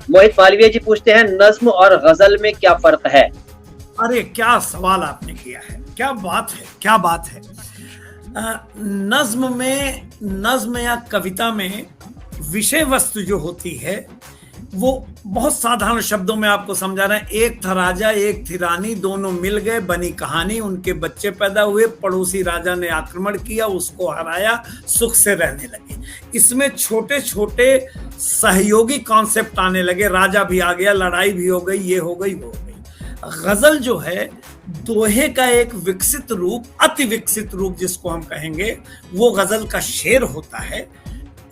मोहित मालवीय जी पूछते हैं, नज्म और गजल में क्या फर्क है? अरे क्या सवाल आपने किया है, क्या बात है, क्या बात है। नज्म या कविता में विषय वस्तु जो होती है वो बहुत साधारण शब्दों में आपको समझा रहे हैं। एक था राजा, एक थी रानी, दोनों मिल गए, बनी कहानी, उनके बच्चे पैदा हुए, पड़ोसी राजा ने आक्रमण किया, उसको हराया, सुख से रहने लगे। इसमें छोटे छोटे सहयोगी कॉन्सेप्ट आने लगे, राजा भी आ गया, लड़ाई भी हो गई, ये हो गई, वो हो गई। गजल जो है दोहे का एक विकसित रूप, अति विकसित रूप जिसको हम कहेंगे, वो गजल का शेर होता है।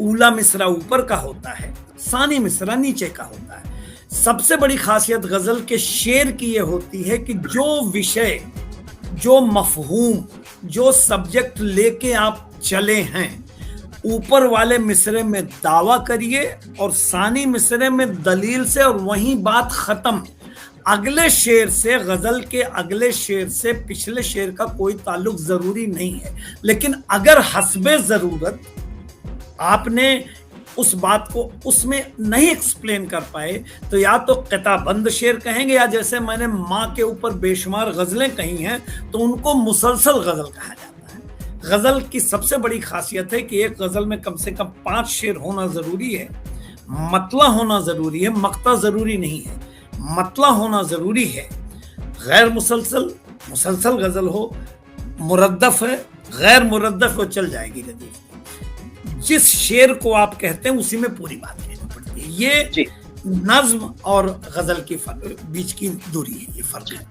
ऊला मिसरा ऊपर का होता है, सानी मिसरा नीचे का होता है। सबसे बड़ी खासियत गजल के शेर की ये होती है कि जो विषय, जो मफहूम, जो सब्जेक्ट लेके आप चले हैं, ऊपर वाले मिसरे में दावा करिए और सानी मिसरे में दलील से, और वहीं बात खत्म। अगले शेर से, गजल के अगले शेर से पिछले शेर का कोई ताल्लुक जरूरी नहीं है, लेकिन अगर हस्बे जरूरत आपने उस बात को उसमें नहीं एक्सप्लेन कर पाए तो या तो किताबंद शेर कहेंगे, या जैसे मैंने माँ के ऊपर बेशुमार गजलें कही हैं तो उनको मुसलसल गजल कहा जाता है। गजल की सबसे बड़ी खासियत है कि एक गजल में कम से कम 5 शेर होना जरूरी है, मतला होना जरूरी है, मक्ता जरूरी नहीं है, मतला होना जरूरी है। गैर मुसलसल, मुसलसल गजल हो, मुरद्दफ है, गैर मुरद्दफ हो, चल जाएगी रदीफ। जिस शेर को आप कहते हैं उसी में पूरी बात कहनी पड़ती है। ये नज्म और गजल की बीच की दूरी है, ये फर्क है।